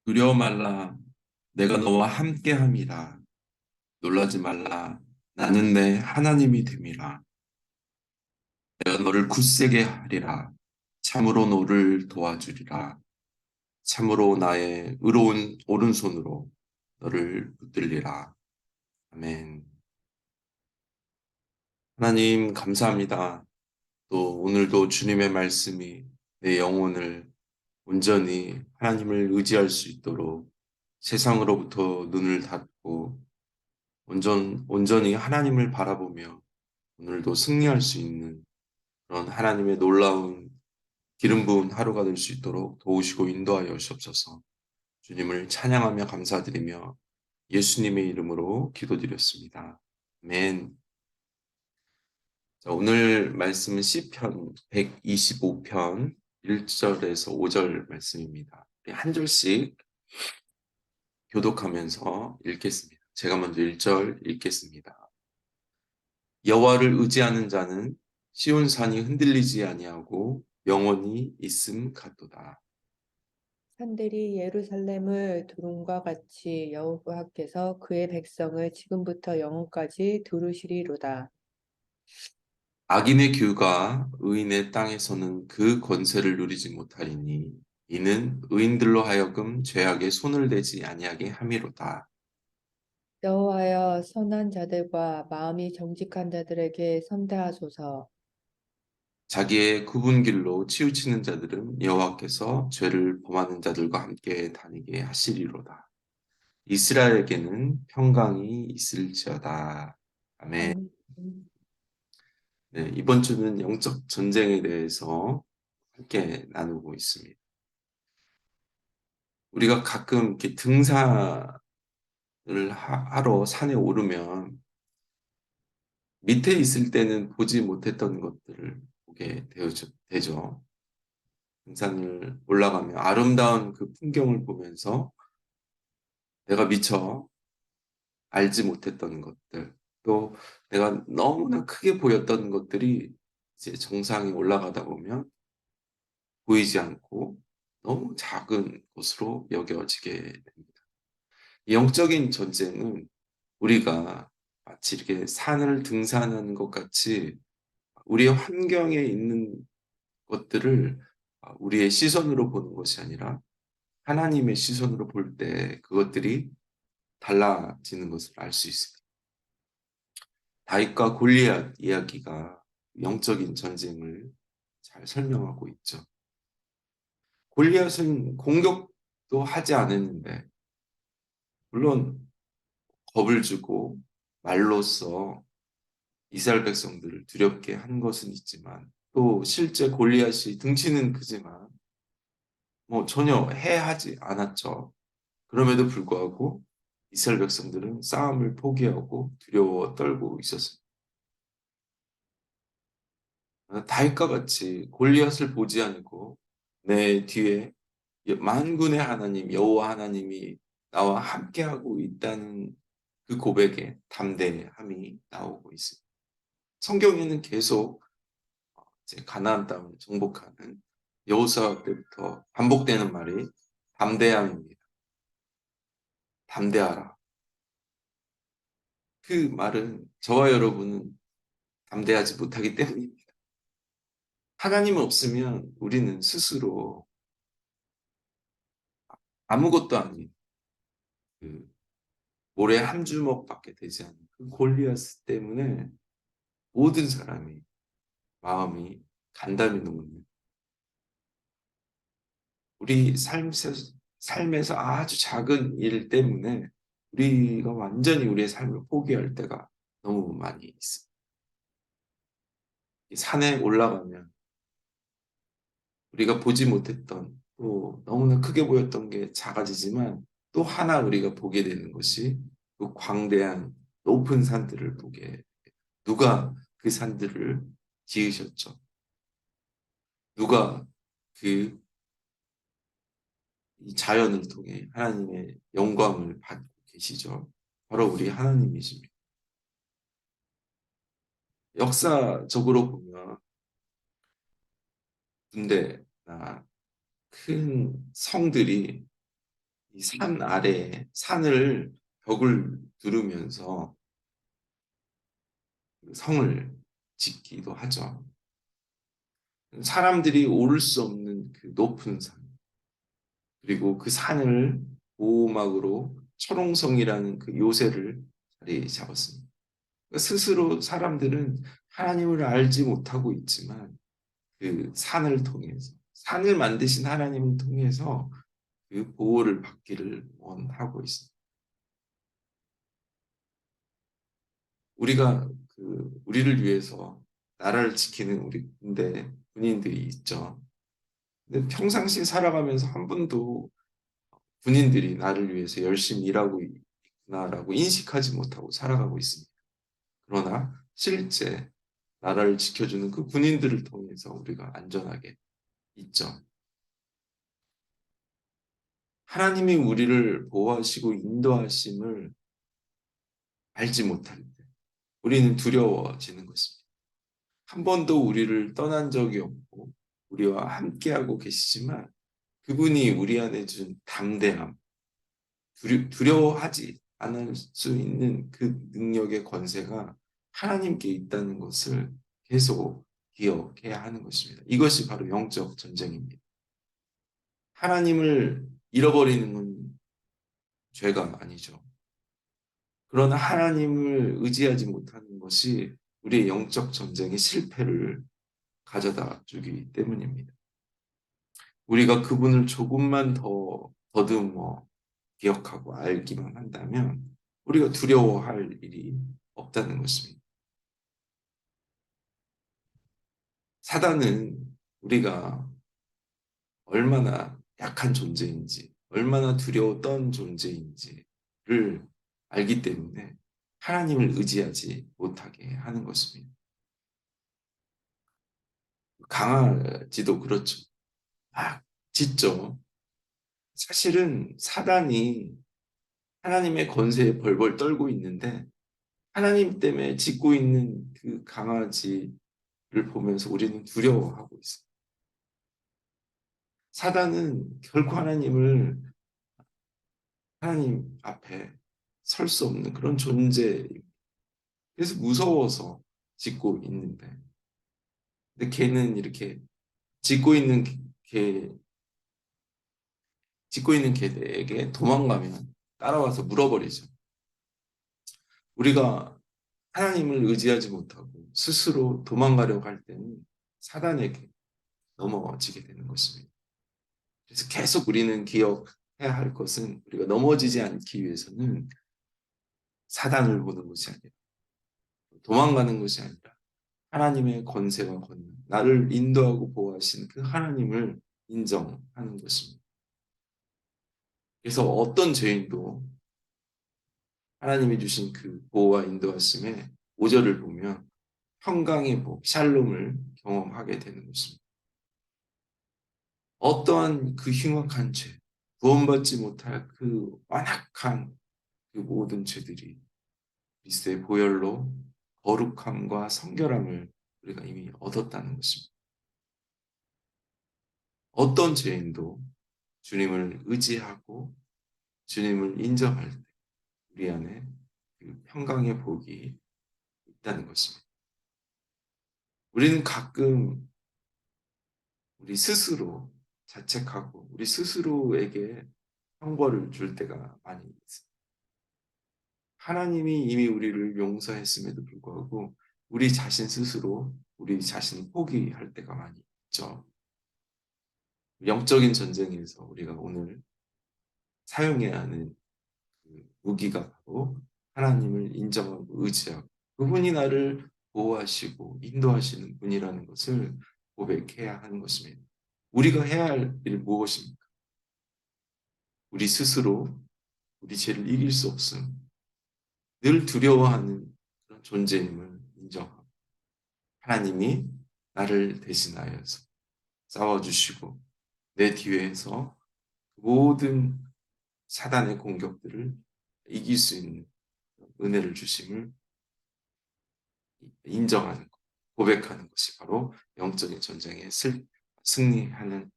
두려워 말라. 내가 너와 함께함이라. 놀라지 말라. 나는 내 하나님이 됨이라. 내가 너를 굳세게 하리라. 참으로 너를 도와주리라. 참으로 나의 의로운 오른손으로 너를 붙들리라. 아멘. 하나님 감사합니다. 또 오늘도 주님의 말씀이 내 영혼을 온전히 하나님을 의지할 수 있도록 세상으로부터 눈을 닫고 온전히 하나님을 바라보며 오늘도 승리할 수 있는 그런 하나님의 놀라운 기름 부은 하루가 될 수 있도록 도우시고 인도하여 주옵소서. 주님을 찬양하며 감사드리며 예수님의 이름으로 기도드렸습니다. 아멘. 자, 오늘 말씀은 시편 125편 1절에서 5절 말씀입니다. 우리 한 절씩 교독하면서 읽겠습니다. 제가 먼저 1절 읽겠습니다. 여호와를 의지하는 자는 시온 산이 흔들리지 아니하고 영원히 있음 같도다. 산들이 예루살렘을 두rum과 같이 여호와께서 그의 백성을 지금부터 영원까지 두루시리로다. 악인의 규가 의인의 땅에서는 그 권세를 누리지 못하리니 이는 의인들로 하여금 죄악에 손을 대지 아니하게 함이로다. 여호와여 선한 자들과 마음이 정직한 자들에게 선대하소서. 자기의 굽은 길로 치우치는 자들은 여호와께서 죄를 범하는 자들과 함께 다니게 하시리로다. 이스라엘에게는 평강이 있을지어다. 아멘. 아멘. 네, 이번 주는 영적 전쟁에 대해서 함께 나누고 있습니다. 우리가 가끔 이렇게 등산을 하러 산에 오르면 밑에 있을 때는 보지 못했던 것들을 보게 되죠. 등산을 올라가면 아름다운 그 풍경을 보면서 내가 미처 알지 못했던 것들, 또 내가 너무나 크게 보였던 것들이 이제 정상에 올라가다 보면 보이지 않고 너무 작은 것으로 여겨지게 됩니다. 영적인 전쟁은 우리가 마치 이렇게 산을 등산하는 것 같이 우리의 환경에 있는 것들을 우리의 시선으로 보는 것이 아니라 하나님의 시선으로 볼 때 그것들이 달라지는 것을 알 수 있습니다. 다윗과 골리앗 이야기가 영적인 전쟁을 잘 설명하고 있죠. 골리앗은 공격도 하지 않았는데 물론 겁을 주고 말로써 이스라엘 백성들을 두렵게 한 것은 있지만 또 실제 골리앗이 등치는 크지만 뭐 전혀 해하지 않았죠. 그럼에도 불구하고 이스라엘 백성들은 싸움을 포기하고 두려워 떨고 있었습니다. 다윗과 같이 골리앗을 보지 않고 내 뒤에 만군의 하나님 여호와 하나님이 나와 함께하고 있다는 그 고백에 담대함이 나오고 있습니다. 성경에는 계속 이제 가나안 땅을 정복하는 여호수아 때부터 반복되는 말이 담대함입니다. 담대하라. 그 말은 저와 여러분은 담대하지 못하기 때문입니다. 하나님 없으면 우리는 스스로 아무것도 아닌 그 모래 한 주먹밖에 되지 않는 그 골리앗 때문에 모든 사람이 마음이 간담이 녹는 우리 삶에서 아주 작은 일 때문에 우리가 완전히 우리의 삶을 포기할 때가 너무 많이 있습니다. 산에 올라가면 우리가 보지 못했던 또 너무나 크게 보였던 게 작아지지만 또 하나 우리가 보게 되는 것이 그 광대한 높은 산들을 보게 돼요. 누가 그 산들을 지으셨죠? 누가 그 이 자연을 통해 하나님의 영광을 받고 계시죠? 바로 우리 하나님이십니다. 역사적으로 보면 군대나 큰 성들이 이 산 아래에 산을 벽을 두르면서 성을 짓기도 하죠. 사람들이 오를 수 없는 그 높은 산, 그리고 그 산을 보호막으로 철옹성이라는 그 요새를 자리 잡았습니다. 그러니까 스스로 사람들은 하나님을 알지 못하고 있지만 그 산을 통해서, 산을 만드신 하나님을 통해서 그 보호를 받기를 원하고 있습니다. 우리가 우리를 위해서 나라를 지키는 우리 군인들이 있죠. 근데 평상시 살아가면서 한 번도 군인들이 나를 위해서 열심히 일하고 있구나라고 인식하지 못하고 살아가고 있습니다. 그러나 실제 나라를 지켜주는 그 군인들을 통해서 우리가 안전하게 있죠. 하나님이 우리를 보호하시고 인도하심을 알지 못할 때 우리는 두려워지는 것입니다. 한 번도 우리를 떠난 적이 없고 우리와 함께하고 계시지만 그분이 우리 안에 준 담대함, 두려워하지 않을 수 있는 그 능력의 권세가 하나님께 있다는 것을 계속 기억해야 하는 것입니다. 이것이 바로 영적 전쟁입니다. 하나님을 잃어버리는 건 죄가 아니죠. 그러나 하나님을 의지하지 못하는 것이 우리의 영적 전쟁의 실패를 가져다 주기 때문입니다. 우리가 그분을 조금만 더 더듬어 기억하고 알기만 한다면 우리가 두려워할 일이 없다는 것입니다. 사단은 우리가 얼마나 약한 존재인지, 얼마나 두려웠던 존재인지를 알기 때문에 하나님을 의지하지 못하게 하는 것입니다. 강아지도 그렇죠. 막 짖죠. 사실은 사단이 하나님의 권세에 벌벌 떨고 있는데 하나님 때문에 짖고 있는 그 강아지를 보면서 우리는 두려워하고 있어요. 사단은 결코 하나님 앞에 설 수 없는 그런 존재, 그래서 무서워서 짖고 있는데, 근데 걔는 이렇게 짖고 있는 개, 짖고 있는 개에게 도망가면 따라와서 물어버리죠. 우리가 하나님을 의지하지 못하고 스스로 도망가려고 할 때는 사단에게 넘어지게 되는 것입니다. 그래서 계속 우리는 기억해야 할 것은 우리가 넘어지지 않기 위해서는 사단을 보는 것이 아니라 도망가는 것이 아니라 하나님의 권세와 권능, 나를 인도하고 보호하신 그 하나님을 인정하는 것입니다. 그래서 어떤 죄인도 하나님이 주신 그 보호와 인도하심에 5절을 보면 평강의 복, 샬롬을 경험하게 되는 것입니다. 어떠한 그 흉악한 죄, 구원받지 못할 그 완악한 그 모든 죄들이 그리스도의 보혈로 거룩함과 성결함을 우리가 이미 얻었다는 것입니다. 어떤 죄인도 주님을 의지하고 주님을 인정할 때 우리 안에 그 평강의 복이 있다는 것입니다. 우리는 가끔 우리 스스로 자책하고 우리 스스로에게 형벌을 줄 때가 많이 있습니다. 하나님이 이미 우리를 용서했음에도 불구하고 우리 자신 스스로 우리 자신을 포기할 때가 많이 있죠. 영적인 전쟁에서 우리가 오늘 사용해야 하는 그 무기가 바로 하나님을 인정하고 의지하고 그분이 나를 보호하시고 인도하시는 분이라는 것을 고백해야 하는 것입니다. 우리가 해야 할 일 무엇입니까? 우리 스스로 우리 죄를 이길 수 없음, 늘 두려워하는 그런 존재임을 인정하고 하나님이 나를 대신하여서 싸워주시고 내 뒤에서 모든 사단의 공격들을 이길 수 있는 은혜를 주심을 인정하는 것, 고백하는 것이 바로 영적인 전쟁에 승리하는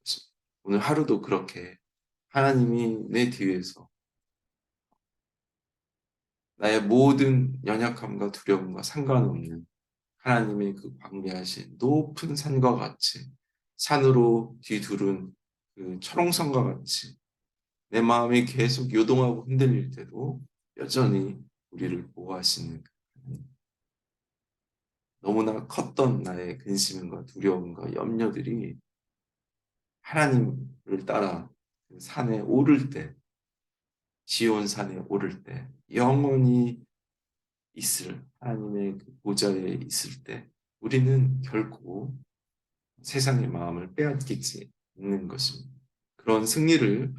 것입니다. 오늘 하루도 그렇게 하나님이 내 뒤에서 나의 모든 연약함과 두려움과 상관없는 하나님의 그 광대하신 높은 산과 같이 산으로 뒤두른 그 철옹성과 같이 내 마음이 계속 요동하고 흔들릴 때도 여전히 우리를 보호하시는 하나님. 너무나 컸던 나의 근심과 두려움과 염려들이 하나님을 따라 그 산에 오를 때, 지온 산에 오를 때, 영원히 있을 하나님의 그 보좌에 있을 때, 우리는 결코 세상의 마음을 빼앗기지 않는 것입니다. 그런 승리를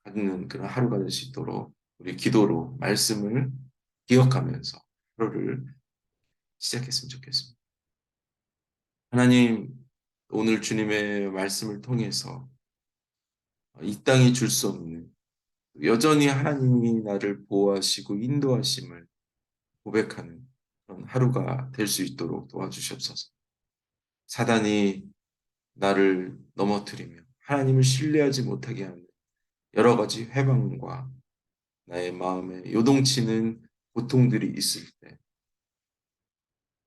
갖는 그런 하루가 될 수 있도록 우리 기도로 말씀을 기억하면서 하루를 시작했으면 좋겠습니다. 하나님, 오늘 주님의 말씀을 통해서 이 땅이 줄 수 없는 여전히 하나님이 나를 보호하시고 인도하심을 고백하는 그런 하루가 될 수 있도록 도와주시옵소서. 사단이 나를 넘어뜨리며 하나님을 신뢰하지 못하게 하는 여러 가지 회방과 나의 마음에 요동치는 고통들이 있을 때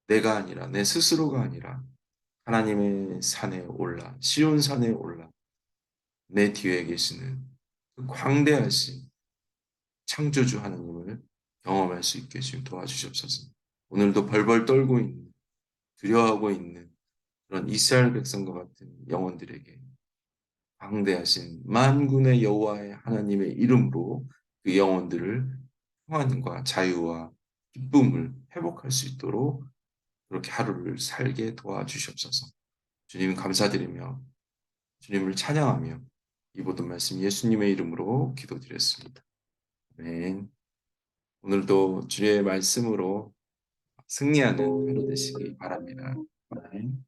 내가 아니라 내 스스로가 아니라 하나님의 산에 올라 시온 산에 올라 내 뒤에 계시는 그 광대하신 창조주 하나님을 경험할 수 있게 주님 도와주시옵소서. 오늘도 벌벌 떨고 있는 두려워하고 있는 그런 이스라엘 백성과 같은 영혼들에게 광대하신 만군의 여호와의 하나님의 이름으로 그 영혼들을 평안과 자유와 기쁨을 회복할 수 있도록 그렇게 하루를 살게 도와주시옵소서. 주님 감사드리며 주님을 찬양하며 이 모든 말씀 예수님의 이름으로 기도드렸습니다. 아멘. 오늘도 주의 말씀으로 승리하는 하루 되시기 바랍니다. 아멘.